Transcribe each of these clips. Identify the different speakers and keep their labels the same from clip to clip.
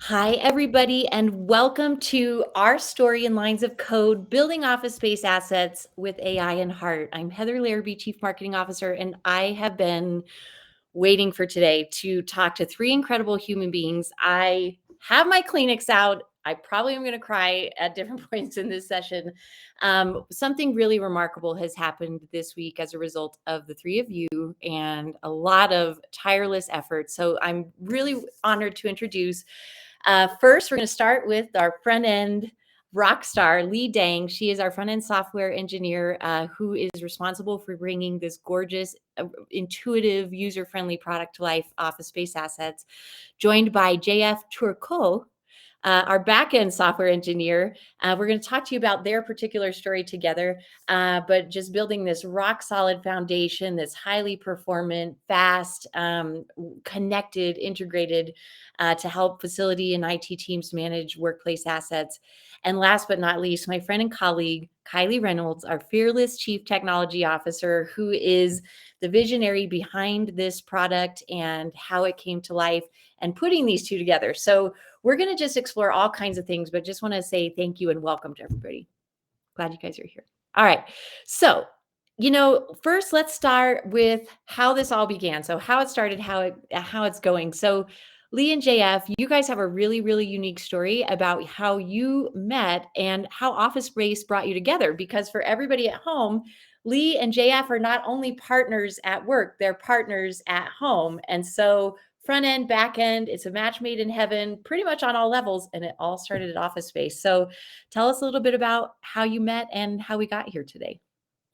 Speaker 1: Hi, everybody, and welcome to our story in lines of code, building OfficeSpace Assets with AI in heart. I'm Heather Larrabee, Chief Marketing Officer, and I have been waiting for today to talk to three incredible human beings. I have my Kleenex out. I probably am going to cry at different points in this session. Something really remarkable has happened this week as a result of the three of you and a lot of tireless effort. So I'm really honored to introduce first, we're going to start with our front end rock star, Lee Dang. She is our front end software engineer who is responsible for bringing this gorgeous, intuitive, user friendly product to life, OfficeSpace Assets, joined by JF Turco. Our back-end software engineer. We're going to talk to you about their particular story together, but just building this rock-solid foundation, this highly performant, fast, connected, integrated to help facility and IT teams manage workplace assets. And last but not least, my friend and colleague, Kylie Reynolds, our fearless Chief Technology Officer, who is the visionary behind this product and how it came to life and putting these two together. So we're going to just explore all kinds of things, but just want to say thank you and welcome to everybody. Glad you guys are here. All right. So, first let's start with how this all began. So how it started, how it's going. So Lee and JF, you guys have a really, really unique story about how you met and how OfficeSpace brought you together. Because for everybody at home, Lee and JF are not only partners at work, they're partners at home. And so front end, back end, it's a match made in heaven, pretty much on all levels. And it all started at OfficeSpace. So tell us a little bit about how you met and how we got here today.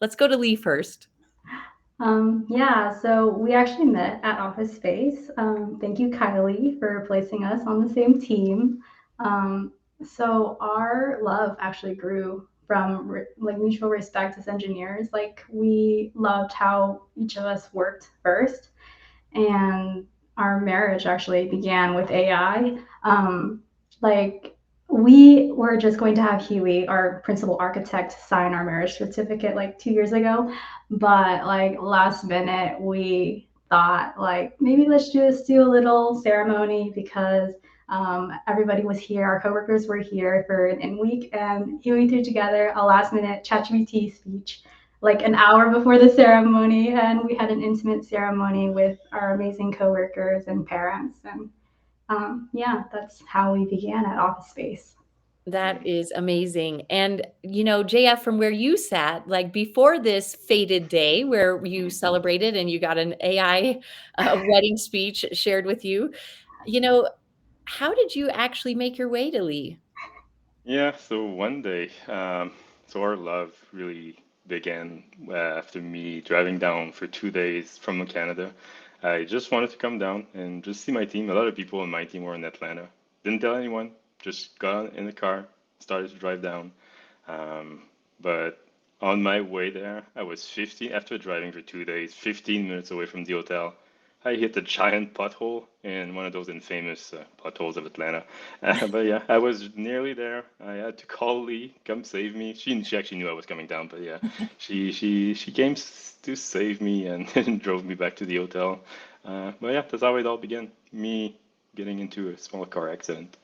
Speaker 1: Let's go to Lee first.
Speaker 2: So we actually met at OfficeSpace. Thank you, Kylie, for placing us on the same team. So our love actually grew from like mutual respect as engineers. Like we loved how each of us worked first, and our marriage actually began with AI. Like we were just going to have Huey, our principal architect, sign our marriage certificate like 2 years ago, but like last minute we thought like maybe let's just do a little ceremony because everybody was here, our coworkers were here for an in week, and Huey threw together a last minute ChatGPT speech like an hour before the ceremony, and we had an intimate ceremony with our amazing coworkers and parents. And that's how we began at Office Space.
Speaker 1: That is amazing. And, JF, from where you sat, like before this fated day where you celebrated and you got an AI wedding speech shared with you, you know, how did you actually make your way to Lee?
Speaker 3: Yeah, so one day, so our love really began after me driving down for 2 days from Canada. I just wanted to come down and just see my team. A lot of people on my team were in Atlanta. Didn't tell anyone, just got in the car, started to drive down. But on my way there, I was 15, after driving for 2 days, 15 minutes away from the hotel. I hit a giant pothole in one of those infamous potholes of Atlanta. But yeah, I was nearly there. I had to call Lee, come save me. She actually knew I was coming down, but yeah, she came to save me and, and drove me back to the hotel. But yeah, that's how it all began. Me getting into a small car accident.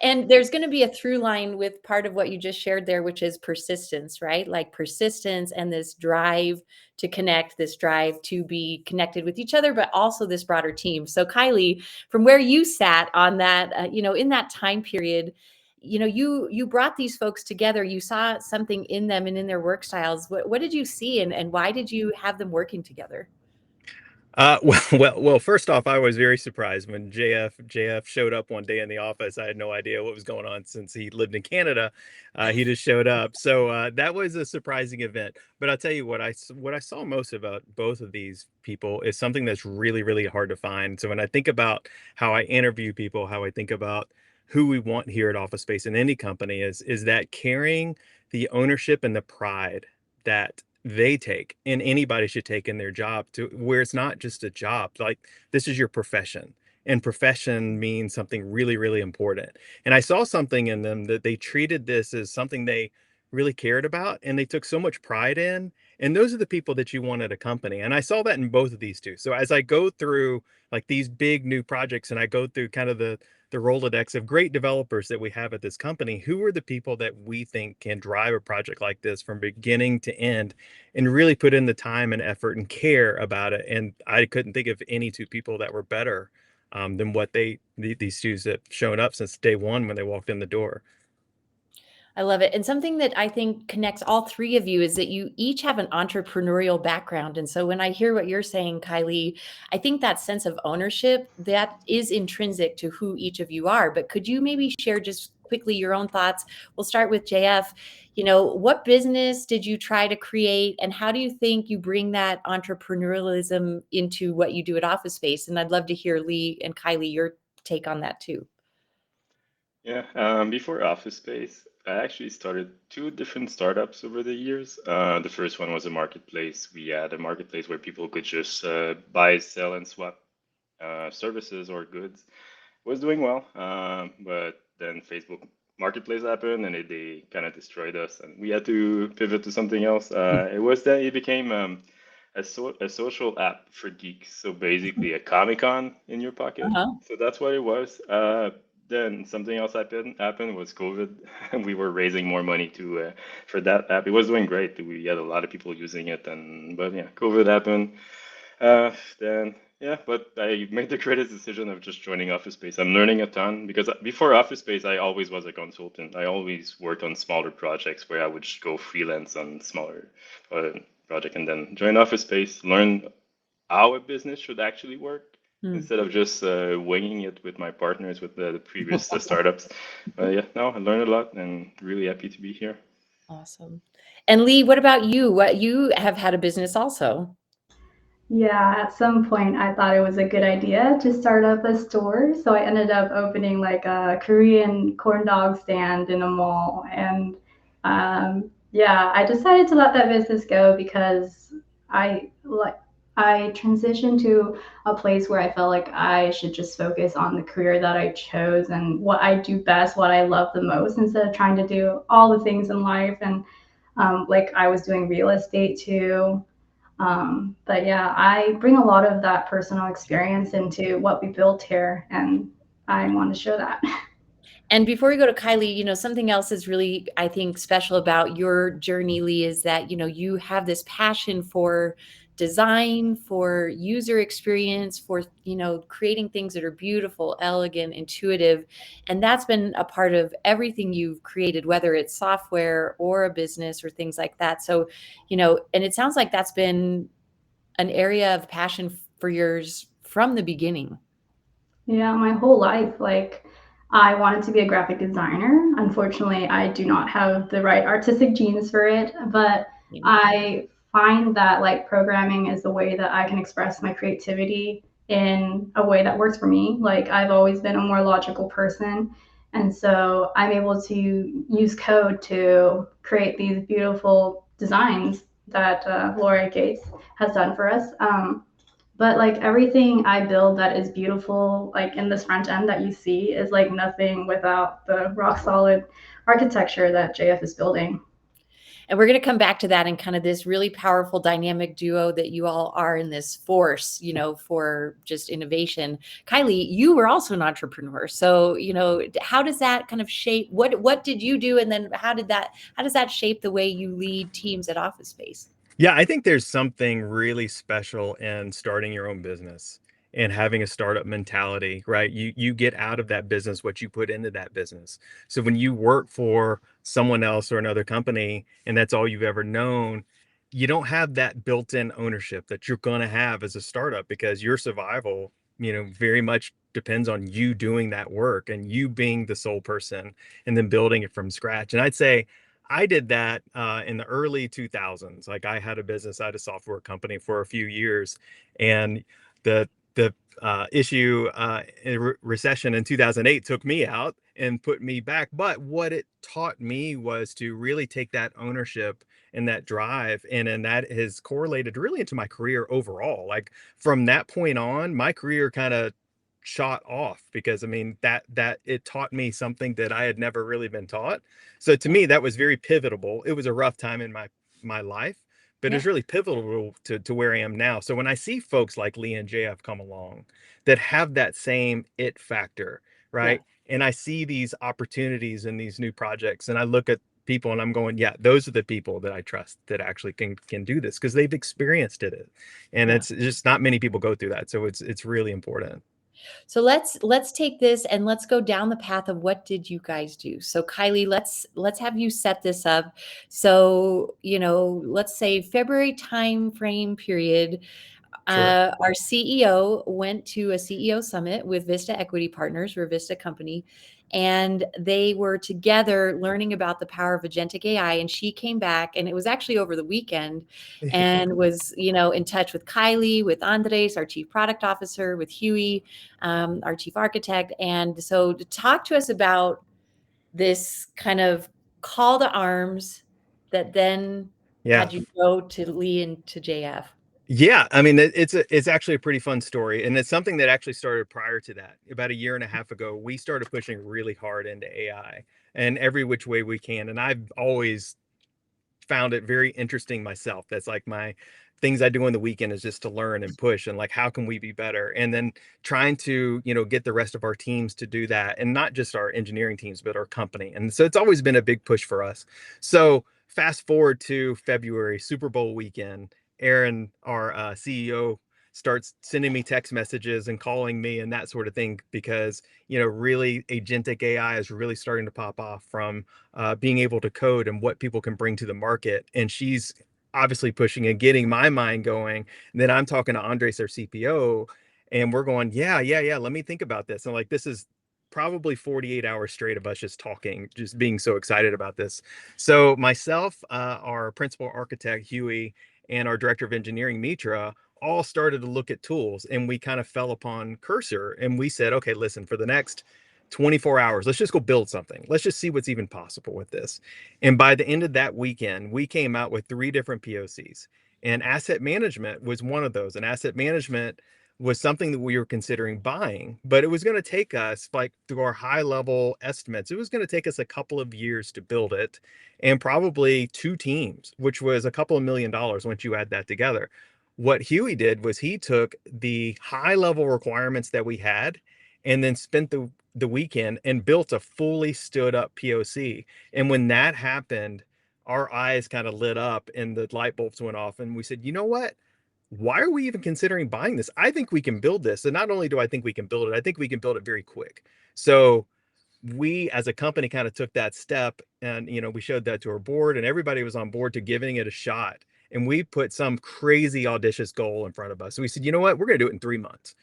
Speaker 1: And there's going to be a through line with part of what you just shared there, which is persistence, right? Like persistence and this drive to connect, this drive to be connected with each other, but also this broader team. So, Kylie, from where you sat on that, in that time period, you brought these folks together. You saw something in them and in their work styles. What did you see, and why did you have them working together?
Speaker 4: Well. First off, I was very surprised when JF showed up one day in the office. I had no idea what was going on since he lived in Canada. He just showed up, so that was a surprising event. But I'll tell you what I saw most about both of these people is something that's really really hard to find. So when I think about how I interview people, how I think about who we want here at Office Space in any company is that carrying the ownership and the pride that they take and anybody should take in their job, to where it's not just a job. Like, this is your profession, and profession means something really really important. And I saw something in them that they treated this as something they really cared about and they took so much pride in, And those are the people that you want at a company. And I saw that in both of these two. So as I go through like these big new projects and I go through kind of the Rolodex of great developers that we have at this company, who are the people that we think can drive a project like this from beginning to end and really put in the time and effort and care about it. And I couldn't think of any two people that were better than what these two have shown up since day one when they walked in the door.
Speaker 1: I love it. And something that I think connects all three of you is that you each have an entrepreneurial background. And so when I hear what you're saying, Kylie, I think that sense of ownership that is intrinsic to who each of you are. But could you maybe share just quickly your own thoughts? We'll start with JF. What business did you try to create, and how do you think you bring that entrepreneurialism into what you do at OfficeSpace? And I'd love to hear Lee and Kylie, your take on that too.
Speaker 3: Yeah, before OfficeSpace, I actually started two different startups over the years. The first one was a marketplace. We had a marketplace where people could just buy, sell, and swap services or goods. It was doing well, but then Facebook Marketplace happened and they kind of destroyed us, and we had to pivot to something else. It became a social app for geeks. So basically a Comic Con in your pocket.
Speaker 1: Uh-huh.
Speaker 3: So that's what it was. Then something else happened was COVID, and we were raising more money to for that app. It was doing great. We had a lot of people using it, but yeah, COVID happened. Then yeah, but I made the greatest decision of just joining OfficeSpace. I'm learning a ton because before OfficeSpace, I always was a consultant. I always worked on smaller projects where I would just go freelance on smaller project, and then join OfficeSpace, learn how a business should actually work instead of just winging it with my partners with the previous startups. Yeah, no, I learned a lot and really happy to be here.
Speaker 1: Awesome. And Lee, what about you? What, you have had a business also?
Speaker 2: Yeah, at some point I thought it was a good idea to start up a store. So I ended up opening like a Korean corn dog stand in a mall. And yeah, I decided to let that business go because I like I transitioned to a place where I felt like I should just focus on the career that I chose and what I do best, what I love the most, instead of trying to do all the things in life. And like I was doing real estate too. But yeah, I bring a lot of that personal experience into what we built here, and I want to show that.
Speaker 1: And before we go to Kylie, something else is really, I think, special about your journey, Lee, is that, you have this passion for design, for user experience, for, creating things that are beautiful, elegant, intuitive. And that's been a part of everything you've created, whether it's software or a business or things like that. So, and it sounds like that's been an area of passion for yours from the beginning.
Speaker 2: Yeah, my whole life, like I wanted to be a graphic designer. Unfortunately, I do not have the right artistic genes for it, but I find that like programming is the way that I can express my creativity in a way that works for me. Like I've always been a more logical person, and so I'm able to use code to create these beautiful designs that Laura Gates has done for us. But like everything I build that is beautiful, like in this front end that you see, is like nothing without the rock solid architecture that JF is building.
Speaker 1: And we're going to come back to that and kind of this really powerful dynamic duo that you all are in this force, for just innovation. Kylie, you were also an entrepreneur. So, how does that kind of shape, what did you do? And then how does that shape the way you lead teams at OfficeSpace?
Speaker 4: Yeah, I think there's something really special in starting your own business and having a startup mentality, right? You get out of that business what you put into that business. So when you work for someone else or another company and that's all you've ever known, you don't have that built-in ownership that you're going to have as a startup because your survival, very much depends on you doing that work and you being the sole person and then building it from scratch. And I'd say I did that in the early 2000s. Like I had a business, I had a software company for a few years, and the issue recession in 2008 took me out and put me back. But what it taught me was to really take that ownership and that drive, and that has correlated really into my career overall. Like from that point on, my career kind of shot off because I mean that it taught me something that I had never really been taught. So to me, that was very pivotal. It was a rough time in my life, but
Speaker 1: Yeah.
Speaker 4: it's really pivotal to where I am now. So when I see folks like Lee and JF come along that have that same it factor,
Speaker 1: Yeah.
Speaker 4: right? And I see these opportunities in these new projects, and I look at people and I'm going, yeah, those are the people that I trust that actually can do this because they've experienced it. And
Speaker 1: Yeah.
Speaker 4: it's just not many people go through that. So it's really important.
Speaker 1: So let's take this and let's go down the path of what did you guys do. So Kylie, let's have you set this up. So, let's say February time frame period.
Speaker 4: Sure.
Speaker 1: Our CEO went to a CEO summit with Vista Equity Partners, we're a Vista company, and they were together learning about the power of agentic AI. And she came back, and it was actually over the weekend, and was, in touch with Kylie, with Andres, our chief product officer, with Huey, our chief architect. And so to talk to us about this kind of call to arms that then
Speaker 4: Yeah.
Speaker 1: had you go to Lee and to JF.
Speaker 4: Yeah, I mean it's actually a pretty fun story, and it's something that actually started prior to that. About a year and a half ago, we started pushing really hard into AI and every which way we can. And I've always found it very interesting myself. That's like my things I do on the weekend is just to learn and push and like how can we be better? And then trying to, get the rest of our teams to do that, and not just our engineering teams, but our company. And so it's always been a big push for us. So fast forward to February, Super Bowl weekend, Aaron, our CEO, starts sending me text messages and calling me and that sort of thing because really agentic AI is really starting to pop off from being able to code and what people can bring to the market. And she's obviously pushing and getting my mind going. And then I'm talking to Andres, our CPO, and we're going, yeah. Let me think about this. And like, this is probably 48 hours straight of us just talking, just being so excited about this. So myself, our principal architect, Huey, and our director of engineering, Mitra, all started to look at tools, and we kind of fell upon Cursor, and we said, okay, listen, for the next 24 hours, let's just go build something. Let's just see what's even possible with this. And by the end of that weekend, we came out with 3 different POCs, and asset management was one of those. And asset management was something that we were considering buying, but it was going to take us, like, through our high level estimates, it was going to take us a couple of years to build it, and probably 2 teams, which was a couple of $1 million once you add that together. What Huey did was he took the high level requirements that we had and then spent the weekend and built a fully stood up POC. And when that happened, our eyes kind of lit up and the light bulbs went off. And we said, you know what? Why are we even considering buying this? I think we can build this. And not only do I think we can build it, I think we can build it very quick. So we as a company kind of took that step, and we showed that to our board, and everybody was on board to giving it a shot. And we put some crazy audacious goal in front of us. So we said, you know what, we're going to do it in 3 months.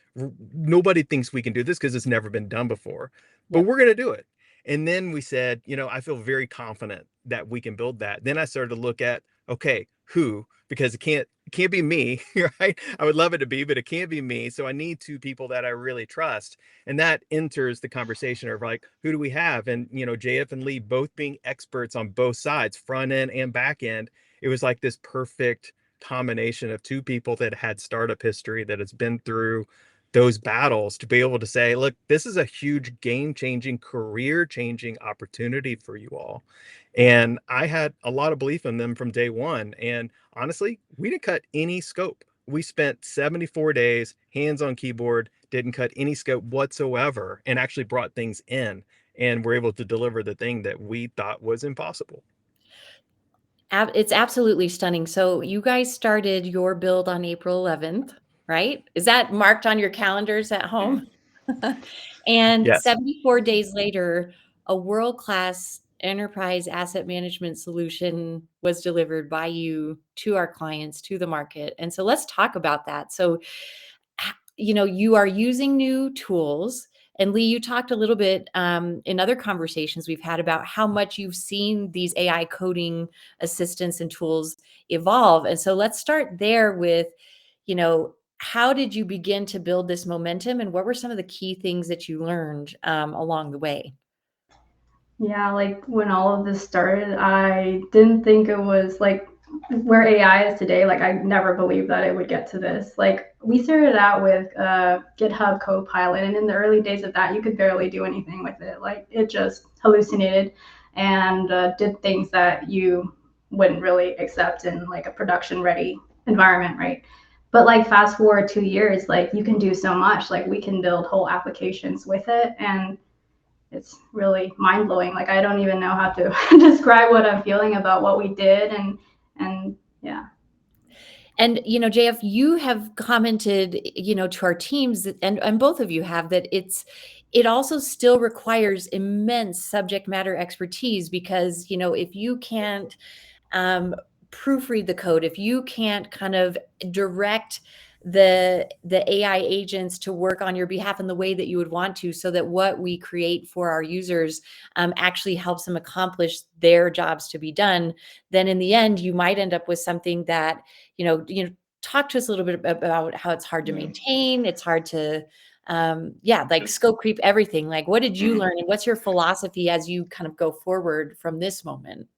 Speaker 4: Nobody thinks we can do this because it's never been done before, but
Speaker 1: Yep.
Speaker 4: we're going to do it. And then we said, I feel very confident that we can build that. Then I started to look at, okay, who, because it can't be me, right? I would love it to be, but it can't be me. So I need 2 people that I really trust. And that enters the conversation of like, who do we have? And JF and Lee both being experts on both sides, front end and back end. It was like this perfect combination of 2 people that had startup history, that has been through those battles, to be able to say, look, this is a huge game changing, career changing opportunity for you all. And I had a lot of belief in them from day one. And honestly, we didn't cut any scope. We spent 74 days hands on keyboard, didn't cut any scope whatsoever, and actually brought things in, and were able to deliver the thing that we thought was impossible.
Speaker 1: It's absolutely stunning. So you guys started your build on April 11th, right? Is that marked on your calendars at home? And
Speaker 4: Yes.
Speaker 1: 74 days later, a world-class enterprise asset management solution was delivered by you to our clients, to the market. And so let's talk about that. So, you are using new tools. And Lee, you talked a little bit in other conversations we've had about how much you've seen these AI coding assistants and tools evolve. And so let's start there with, how did you begin to build this momentum, and what were some of the key things that you learned along the way?
Speaker 2: Yeah, like when all of this started, I didn't think it was like where AI is today. Like I never believed that it would get to this. Like we started out with GitHub Copilot, and in the early days of that, you could barely do anything with it. Like it just hallucinated and did things that you wouldn't really accept in like a production ready environment, right? But like fast forward 2 years, like you can do so much. Like we can build whole applications with it, and it's really mind blowing. Like I don't even know how to describe what I'm feeling about what we did, and yeah.
Speaker 1: And, JF, you have commented, to our teams and both of you have that it also still requires immense subject matter expertise because, if you can't um, proofread the code, if you can't kind of direct the AI agents to work on your behalf in the way that you would want to, so that what we create for our users actually helps them accomplish their jobs to be done, then in the end, you might end up with something that, talk to us a little bit about how it's hard to maintain. It's hard to, like scope creep everything. Like, what did you learn and what's your philosophy as you kind of go forward from this moment?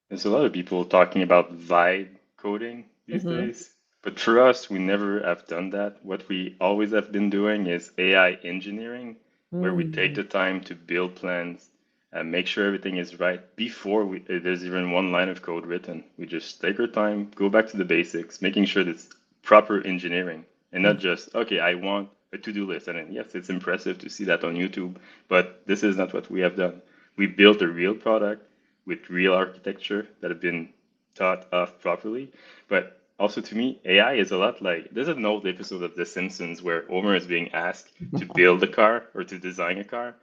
Speaker 3: There's a lot of people talking about vibe coding these days, but for us, we never have done that. What we always have been doing is AI engineering, where we take the time to build plans and make sure everything is right before there's even one line of code written. We just take our time, go back to the basics, making sure that it's proper engineering and not just, okay, I want a to-do list. And then, yes, it's impressive to see that on YouTube, but this is not what we have done. We built a real product with real architecture that have been thought of properly. But also to me, AI is a lot like there's an old episode of The Simpsons where Homer is being asked to build a car or to design a car,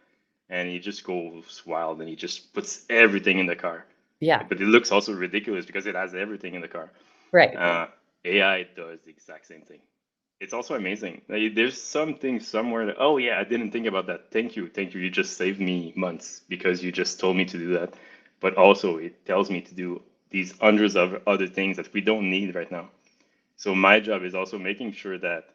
Speaker 3: and he just goes wild and he just puts everything in the car.
Speaker 1: Yeah.
Speaker 3: But it looks also ridiculous because it has everything in the car.
Speaker 1: Right.
Speaker 3: AI does the exact same thing. It's also amazing. Like, there's something somewhere that, oh yeah, I didn't think about that. Thank you. You just saved me months because you just told me to do that. But also it tells me to do these hundreds of other things that we don't need right now. So my job is also making sure that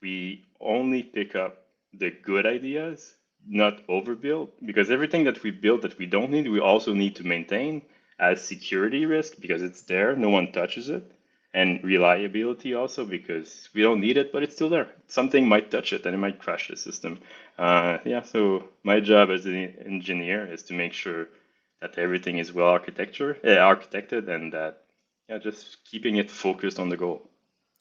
Speaker 3: we only pick up the good ideas, not overbuild, because everything that we build that we don't need, we also need to maintain as security risk because it's there, no one touches it, and reliability also because we don't need it, but it's still there. Something might touch it and it might crash the system. So my job as an engineer is to make sure that everything is well architected and that just keeping it focused on the goal.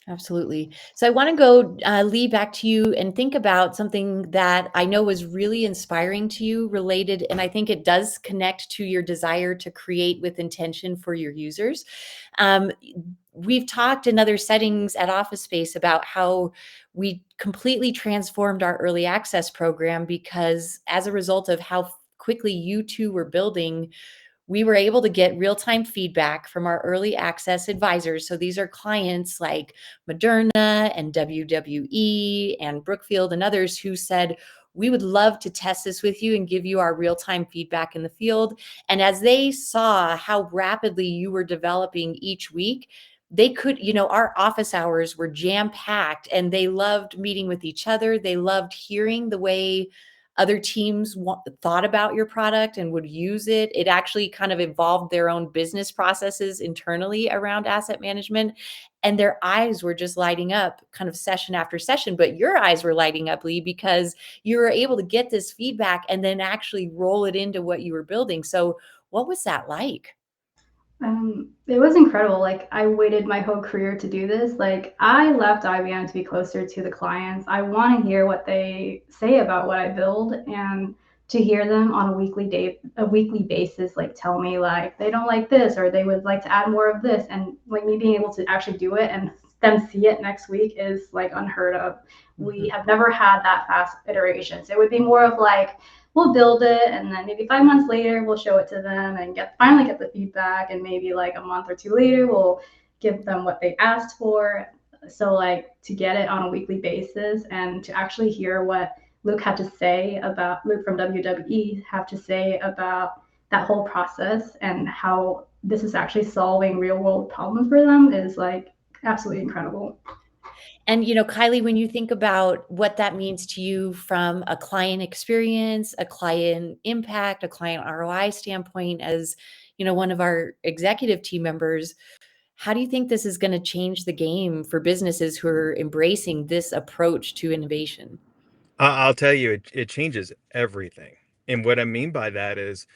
Speaker 1: Absolutely. So I want to go, Lee, back to you and think about something that I know was really inspiring to you related, and I think it does connect to your desire to create with intention for your users. We've talked in other settings at OfficeSpace about how we completely transformed our early access program because as a result of how quickly you two were building, we were able to get real-time feedback from our early access advisors. So these are clients like Moderna and WWE and Brookfield and others who said, we would love to test this with you and give you our real-time feedback in the field. And as they saw how rapidly you were developing each week, they could, our office hours were jam-packed and they loved meeting with each other. They loved hearing the way other teams thought about your product and would use it. It actually kind of evolved their own business processes internally around asset management. And their eyes were just lighting up kind of session after session. But your eyes were lighting up, Lee, because you were able to get this feedback and then actually roll it into what you were building. So what was that like?
Speaker 2: It was incredible. Like I waited my whole career to do this. Like I left IBM to be closer to the clients. I want to hear what they say about what I build and to hear them on a weekly basis, like tell me like they don't like this or they would like to add more of this. And like me being able to actually do it and them see it next week is like unheard of. We have never had that fast iterations. It would be more of like, we'll build it and then maybe 5 months later we'll show it to them and finally get the feedback, and maybe like a month or two later we'll give them what they asked for. So like to get it on a weekly basis and to actually hear what Luke from WWE have to say about that whole process and how this is actually solving real world problems for them is like absolutely incredible.
Speaker 1: And, Kylie, when you think about what that means to you from a client experience, a client impact, a client ROI standpoint, as, one of our executive team members, how do you think this is going to change the game for businesses who are embracing this approach to innovation?
Speaker 4: I'll tell you, it changes everything. And what I mean by that is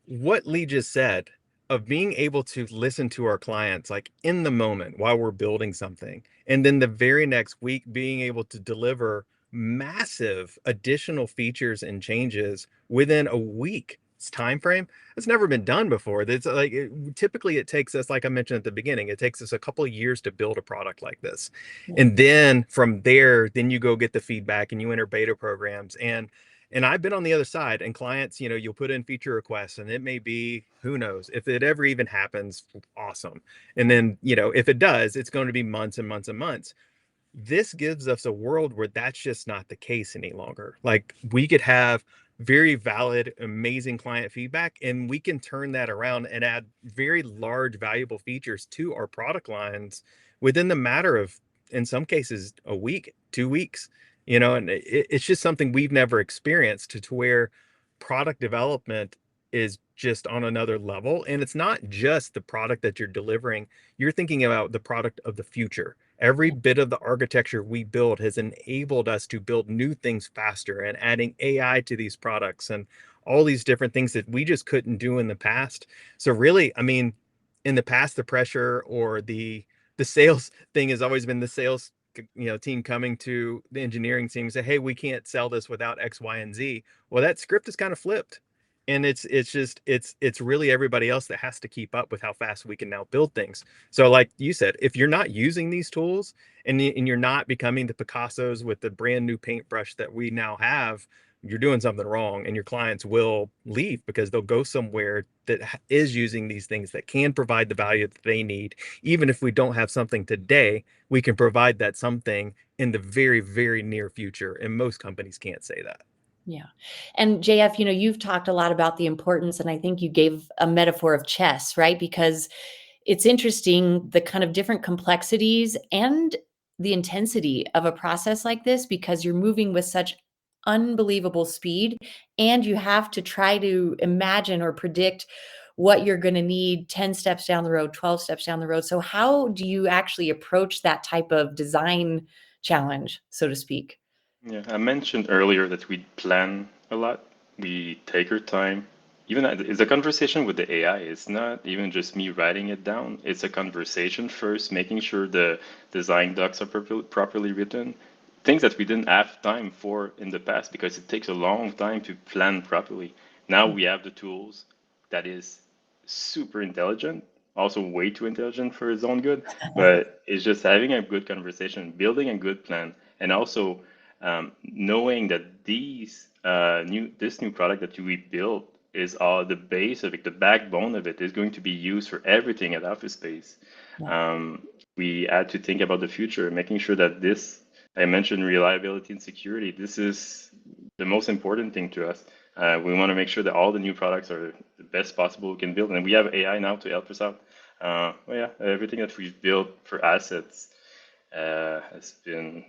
Speaker 4: what Lee just said. of being able to listen to our clients like in the moment while we're building something, and then the very next week being able to deliver massive additional features and changes within a week's time frame. It's never been done before. That's like typically it takes us, like I mentioned at the beginning, it takes us a couple of years to build a product like this.
Speaker 1: Yeah.
Speaker 4: And then from there, then you go get the feedback and you enter beta programs. And I've been on the other side, and clients, you'll put in feature requests and it may be, who knows if it ever even happens, awesome. And then, if it does, it's going to be months and months and months. This gives us a world where that's just not the case any longer. Like we could have very valid, amazing client feedback, and we can turn that around and add very large, valuable features to our product lines within the matter of, in some cases, a week, 2 weeks, and it's just something we've never experienced to where product development is just on another level. And it's not just the product that you're delivering, you're thinking about the product of the future. Every bit of the architecture we build has enabled us to build new things faster, and adding AI to these products and all these different things that we just couldn't do in the past. So really, I mean, in the past, the pressure or the sales thing has always been the sales team coming to the engineering team and say, hey, we can't sell this without X, Y, and Z. Well, that script is kind of flipped. And it's really everybody else that has to keep up with how fast we can now build things. So like you said, if you're not using these tools and you're not becoming the Picassos with the brand new paintbrush that we now have, you're doing something wrong, and your clients will leave because they'll go somewhere that is using these things that can provide the value that they need. Even if we don't have something today, we can provide that something in the very, very near future. And most companies can't say that.
Speaker 1: Yeah. And JF, you've talked a lot about the importance, and I think you gave a metaphor of chess, right? Because it's interesting the kind of different complexities and the intensity of a process like this, because you're moving with such unbelievable speed, and you have to try to imagine or predict what you're going to need 10 steps down the road, 12 steps down the road. So how do you actually approach that type of design challenge, so to speak?
Speaker 3: Yeah, I mentioned earlier that we plan a lot. We take our time. Even it's a conversation with the AI. It's not even just me writing it down. It's a conversation first, making sure the design docs are properly written. Things that we didn't have time for in the past because it takes a long time to plan properly. Now we have the tools that is super intelligent, also way too intelligent for his own good, but it's just having a good conversation, building a good plan, and also knowing that this new product that we built is all the base of it, the backbone of it is going to be used for everything at OfficeSpace. We had to think about the future, making sure that this, I mentioned reliability and security. This is the most important thing to us. We want to make sure that all the new products are the best possible we can build, and we have AI now to help us out. Everything that we've built for assets has been.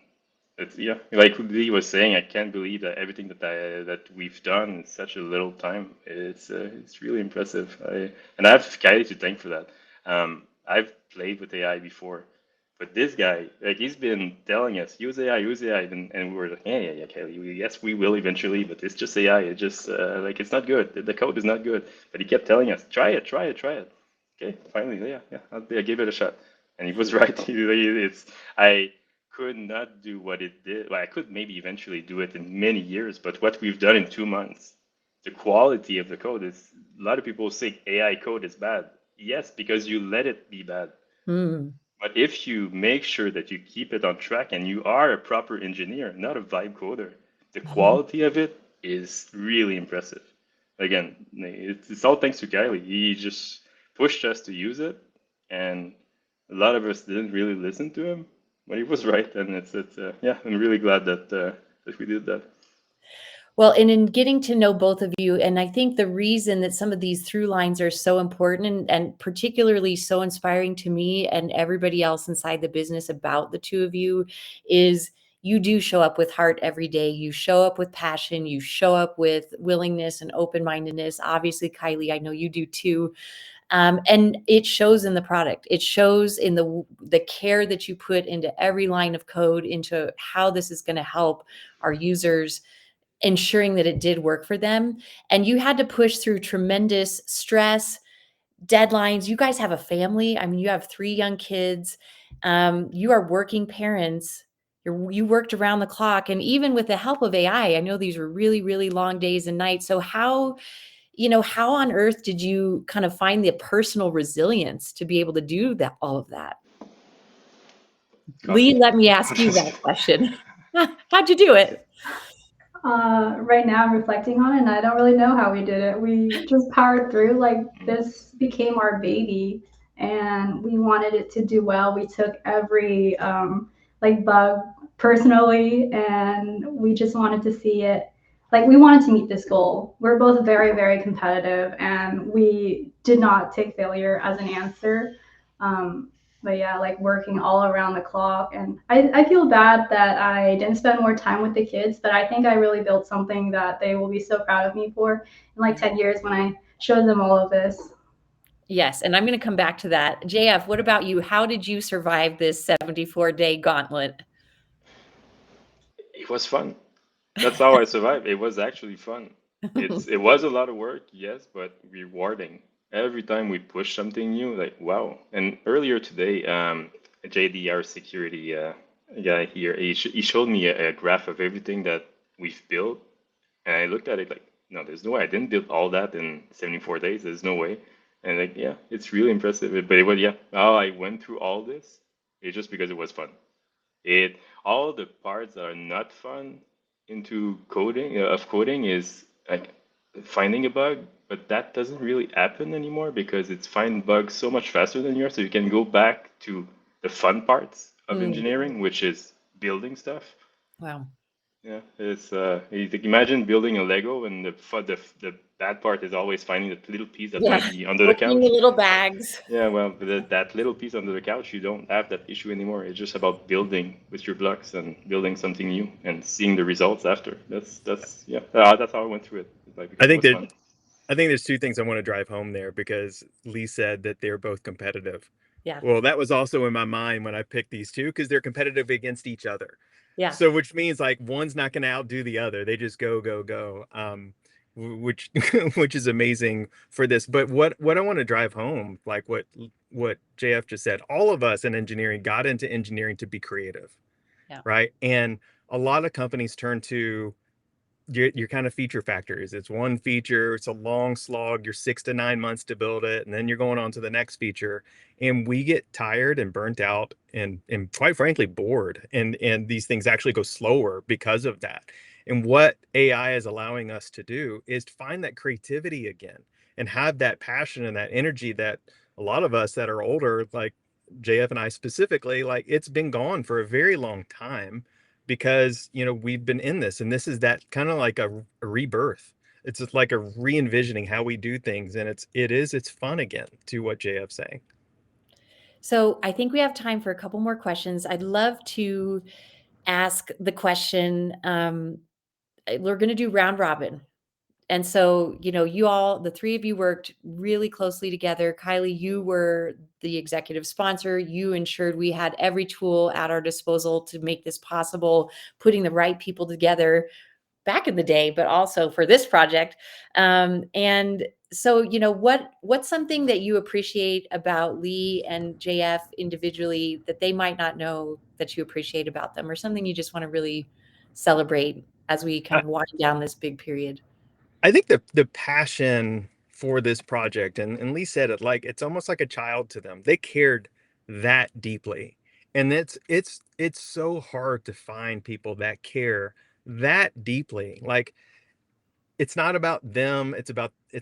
Speaker 3: Like Lee was saying, I can't believe that everything that we've done in such a little time. It's really impressive. And I have Kylie to thank for that. I've played with AI before, but this guy, like, he's been telling us use AI, and we were like, yeah, Kylie, yes, we will eventually, but it's just AI. It's just like it's not good. The code is not good. But he kept telling us, try it. Okay, finally, yeah, I gave it a shot, and he was right. I could not do what it did. Well, I could maybe eventually do it in many years, but what we've done in 2 months, the quality of the code is, a lot of people say AI code is bad. Yes, because you let it be bad. But if you make sure that you keep it on track and you are a proper engineer, not a vibe coder, the quality of it is really impressive. Again, it's all thanks to Kylie. He just pushed us to use it, and a lot of us didn't really listen to him. But he was right, and I'm really glad that we did that.
Speaker 1: Well, and in getting to know both of you, and I think the reason that some of these through lines are so important and particularly so inspiring to me and everybody else inside the business about the two of you is you do show up with heart every day. You show up with passion. You show up with willingness and open-mindedness. Obviously, Kylie, I know you do too. And it shows in the product. It shows in the care that you put into every line of code, into how this is going to help our users, ensuring that it did work for them. And you had to push through tremendous stress, deadlines. You guys have a family. I mean, you have 3 young kids. You are working parents. You worked around the clock, and even with the help of AI, I know these were really, really long days and nights. So how, how on earth did you kind of find the personal resilience to be able to do that, all of that? Lee,
Speaker 3: Coffee.
Speaker 1: let me ask you that question. How'd you do it?
Speaker 2: Right now I'm reflecting on it and I don't really know how we did it. We just powered through. Like, this became our baby and we wanted it to do well. We took every like bug personally and we just wanted to see it. Like, we wanted to meet this goal. We're both very, very competitive and we did not take failure as an answer. But yeah, like working all around the clock. And I feel bad that I didn't spend more time with the kids, but I think I really built something that they will be so proud of me for in like 10 years when I show them all of this.
Speaker 1: Yes, and I'm going to come back to that. JF, what about you? How did you survive this 74-day gauntlet?
Speaker 3: It was fun. That's how I survived. It was actually fun. It was a lot of work, yes, but rewarding. Every time we push something new, like wow. And earlier today, JD, our security guy here, he showed me a graph of everything that we've built, and I looked at it like, no, there's no way. I didn't build all that in 74 days. There's no way. And like, yeah, it's really impressive. But it was, yeah, how I went through all this, it's just because it was fun. It all the parts that are not fun into coding of coding is like finding a bug, but that doesn't really happen anymore because it's find bugs so much faster than yours. So you can go back to the fun parts of
Speaker 1: Mm,
Speaker 3: engineering, which is building stuff.
Speaker 1: wow.
Speaker 3: Yeah, it's imagine building a Lego and the bad part is always finding the little piece that
Speaker 1: Yeah,
Speaker 3: might be under the
Speaker 1: opening the
Speaker 3: couch.
Speaker 1: little bags.
Speaker 3: Yeah, well, that little piece under the couch, you don't have that issue anymore. It's just about building with your blocks and building something new and seeing the results after. That's yeah, that's how I went through it. Like
Speaker 4: I
Speaker 3: because it
Speaker 4: think
Speaker 3: was
Speaker 4: that
Speaker 3: fun.
Speaker 4: I think there's two things I want to drive home there because Lee said that they're both competitive.
Speaker 1: Yeah,
Speaker 4: Well, that was also in my mind when I picked these two because they're competitive against each other.
Speaker 1: yeah.
Speaker 4: So, which means like one's not going to outdo the other. They just go, go, go. Which which is amazing for this. But what I want to drive home, like what JF just said, all of us in engineering got into engineering to be creative,
Speaker 1: Yeah.
Speaker 4: right? And a lot of companies turn to your kind of feature factories. It's one feature, it's a long slog, you're 6 to 9 months to build it, and then you're going on to the next feature. And we get tired and burnt out and quite frankly bored. And these things actually go slower because of that. And what AI is allowing us to do is to find that creativity again and have that passion and that energy that a lot of us that are older, like JF and I specifically, like it's been gone for a very long time because we've been in this and this is that kind of like a rebirth. It's just like a re-envisioning how we do things, and it's fun again, to what JF's saying.
Speaker 1: So I think we have time for a couple more questions. I'd love to ask the question. We're going to do round robin. And so, you all, the 3 of you worked really closely together. Kylie, you were the executive sponsor. You ensured we had every tool at our disposal to make this possible, putting the right people together back in the day, but also for this project. And so, what's something that you appreciate about Lee and JF individually that they might not know that you appreciate about them, or something you just want to really celebrate as we kind
Speaker 4: I,
Speaker 1: of wind down this big period?
Speaker 4: I think the passion for this project, and Lee said it, like it's almost like a child to them. They cared that deeply. And it's so hard to find people that care that deeply. Like it's not about them, it's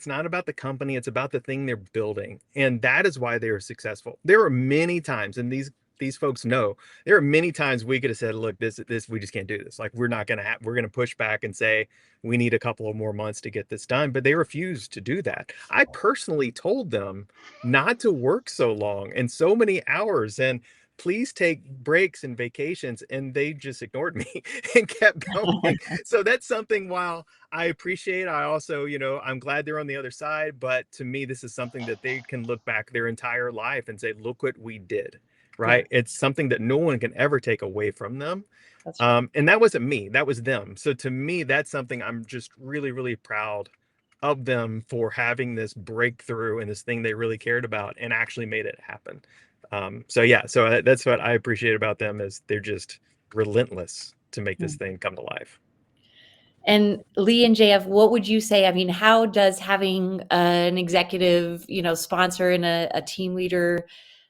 Speaker 4: not about the company, it's about the thing they're building, and that is why they are successful. There are many times, and these folks know, there are many times we could have said, look, this we just can't do this. Like we're gonna push back and say we need a couple of more months to get this done, but they refused to do that. I personally told them not to work so long and so many hours, and please take breaks and vacations, and they just ignored me and kept going. So that's something, while I appreciate, I also, I'm glad they're on the other side, but to me, this is something that they can look back their entire life and say, look what we did,
Speaker 1: Yeah,
Speaker 4: right? It's something that no one can ever take away from them.
Speaker 1: that's right.
Speaker 4: And that wasn't me, that was them. So to me, that's something I'm just really, really proud of them for having this breakthrough and this thing they really cared about and actually made it happen. So yeah, so that's what I appreciate about them, is they're just relentless to make this thing come to life.
Speaker 1: And Lee and JF, what would you say? I mean, how does having an executive, sponsor and a team leader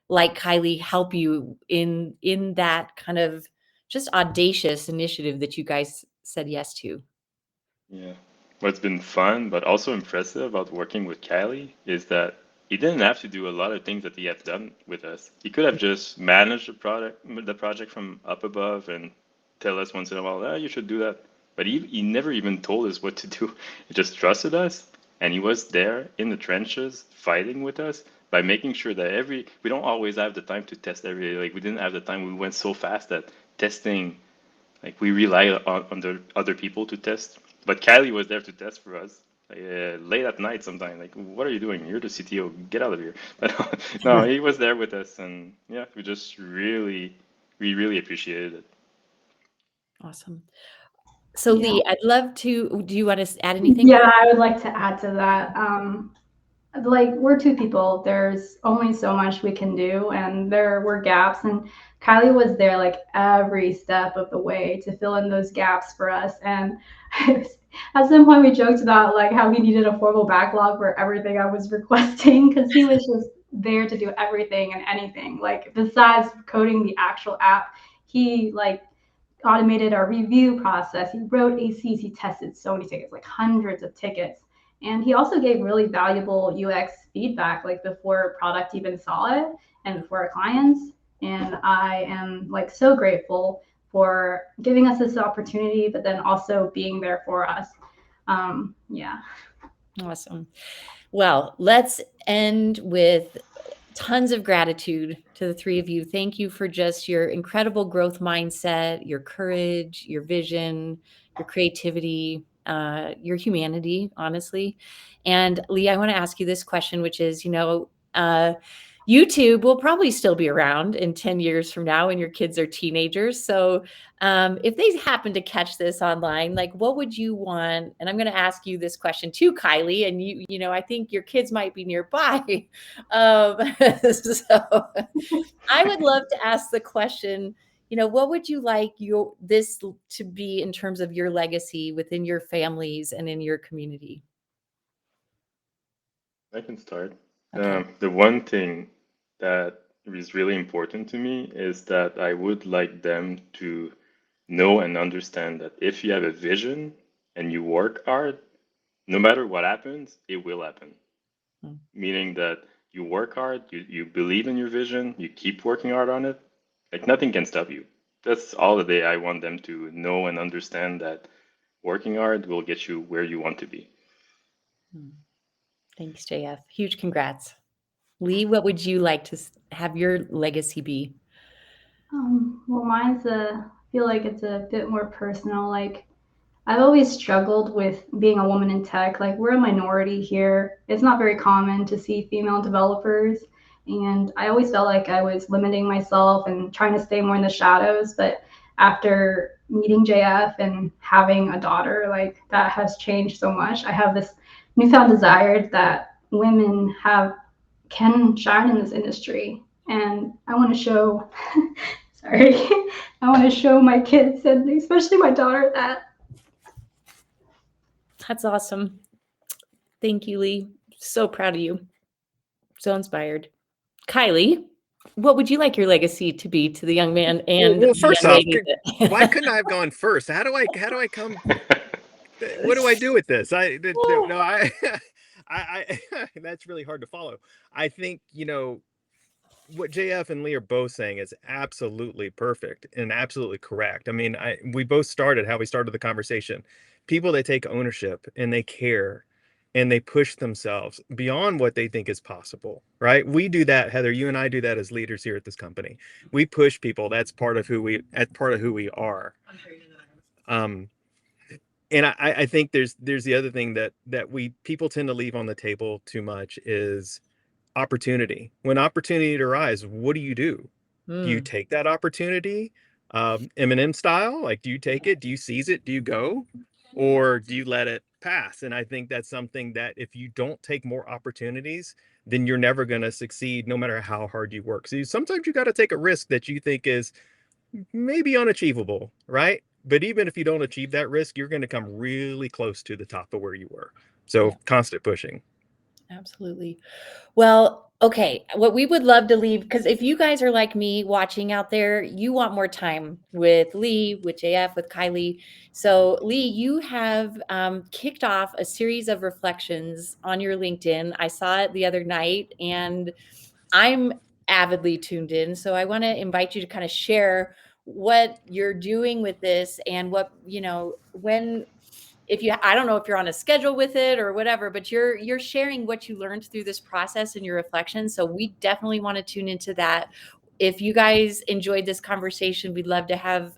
Speaker 1: like Kylie help you in that kind of just audacious initiative that you guys said yes to?
Speaker 3: Yeah. What's been fun but also impressive about working with Kylie is that he didn't have to do a lot of things that he has done with us. He could have just managed the project from up above and tell us once in a while, oh, you should do that. But he never even told us what to do. He just trusted us, and he was there in the trenches fighting with us by making sure that we don't always have the time to test like we didn't have the time. We went so fast that testing, like we rely on the other people to test, but Kylie was there to test for us. Late at night sometime, like, what are you doing? You're the CTO, get out of here. But no, he was there with us, and yeah, we really appreciated it.
Speaker 1: Awesome. So
Speaker 2: Yeah.
Speaker 1: Lee, I'd love to, do you want to add anything?
Speaker 2: Yeah, I would like to add to that. Like we're two people, there's only so much we can do, and there were gaps, and Kylie was there like every step of the way to fill in those gaps for us. And at some point we joked about like how he needed a formal backlog for everything I was requesting, because he was just there to do everything and anything, like besides coding the actual app. He like automated our review process. He wrote ACs. He tested so many tickets, like hundreds of tickets. And he also gave really valuable UX feedback, like before product even saw it and before our clients. And I am like so grateful for giving us this opportunity, but then also being there for us. Yeah.
Speaker 1: Awesome. Well, let's end with tons of gratitude to the three of you. Thank you for just your incredible growth mindset, your courage, your vision, your creativity, your humanity, honestly. And Lee, I want to ask you this question, which is, YouTube will probably still be around in 10 years from now when your kids are teenagers. So if they happen to catch this online, like what would you want? And I'm going to ask you this question too, Kylie, and I think your kids might be nearby. So I would love to ask the question, what would you like this to be in terms of your legacy within your families and in your community?
Speaker 3: I can start.
Speaker 1: Okay.
Speaker 3: The one thing that is really important to me is that I would like them to know and understand that if you have a vision and you work hard, no matter what happens, it will happen. Meaning that you work hard, you believe in your vision, you keep working hard on it, like nothing can stop you. That's all the day I want them to know and understand, that working hard will get you where you want to be.
Speaker 1: Thanks, JF. Huge congrats. Lee, what would you like to have your legacy be?
Speaker 2: Well, I feel like it's a bit more personal. Like I've always struggled with being a woman in tech. Like we're a minority here. It's not very common to see female developers. And I always felt like I was limiting myself and trying to stay more in the shadows. But after meeting JF and having a daughter, like that has changed so much. I have this newfound desire that women can shine in this industry. And I want to show, sorry, I want to show my kids and especially my daughter that.
Speaker 1: That's awesome. Thank you, Lee. So proud of you. So inspired. Kylie, what would you like your legacy to be to the young man and
Speaker 4: Well,
Speaker 1: the
Speaker 4: first
Speaker 1: young
Speaker 4: off,
Speaker 1: lady?
Speaker 4: why couldn't I have gone first? How do I come? What do I do with this? I that's really hard to follow. I think, what JF and Lee are both saying is absolutely perfect and absolutely correct. I mean, we both started how we started the conversation. People that take ownership and they care and they push themselves beyond what they think is possible, right? We do that, Heather. You and I do that as leaders here at this company. We push people. That's part of who we are. And I think there's the other thing that people tend to leave on the table too much is opportunity. When opportunity arises, what do? Do you take that opportunity, Eminem style? Like, do you take it? Do you seize it? Do you go? or do you let it pass? And I think that's something that if you don't take more opportunities, then you're never going to succeed no matter how hard you work. So sometimes you got to take a risk that you think is maybe unachievable, right? But even if you don't achieve that risk, you're going to come really close to the top of where you were. So constant pushing.
Speaker 1: Absolutely. Well, okay. What we would love to leave, because if you guys are like me watching out there, you want more time with Lee, with JF, with Kylie. So, Lee, you have kicked off a series of reflections on your LinkedIn. I saw it the other night, and I'm avidly tuned in. So, I want to invite you to kind of share what you're doing with this and what, when if you I don't know if you're on a schedule with it or whatever, but you're sharing what you learned through this process and your reflections. So we definitely want to tune into that. If you guys enjoyed this conversation, we'd love to have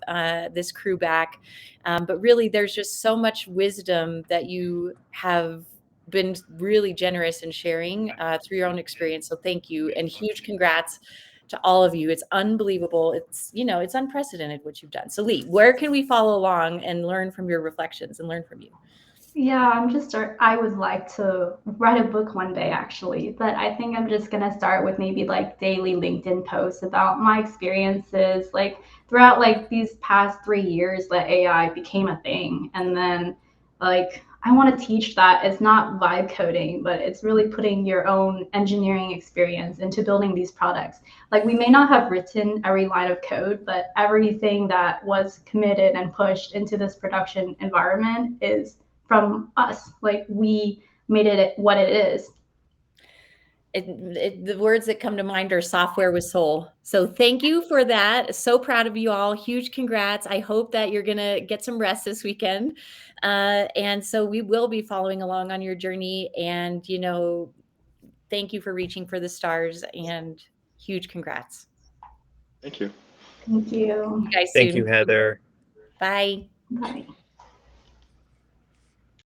Speaker 1: this crew back. But really, there's just so much wisdom that you have been really generous in sharing through your own experience. So thank you, and huge congrats to all of you. It's unbelievable. It's unprecedented what you've done. So Lee, where can we follow along and learn from your reflections and learn from you?
Speaker 2: Yeah, I would like to write a book one day actually, but I think I'm just gonna start with maybe like daily LinkedIn posts about my experiences, like throughout like these past 3 years that AI became a thing. And then like I want to teach that it's not vibe coding, but it's really putting your own engineering experience into building these products. Like we may not have written every line of code, but everything that was committed and pushed into this production environment is from us. Like we made it what it is.
Speaker 1: The words that come to mind are software with soul. So thank you for that. So proud of you all. Huge congrats. I hope that you're going to get some rest this weekend. And so we will be following along on your journey. And, thank you for reaching for the stars, and huge congrats.
Speaker 3: Thank you.
Speaker 2: Thank you.
Speaker 1: See you guys
Speaker 4: Thank
Speaker 1: soon.
Speaker 4: you, Heather.
Speaker 1: Bye.
Speaker 2: Bye.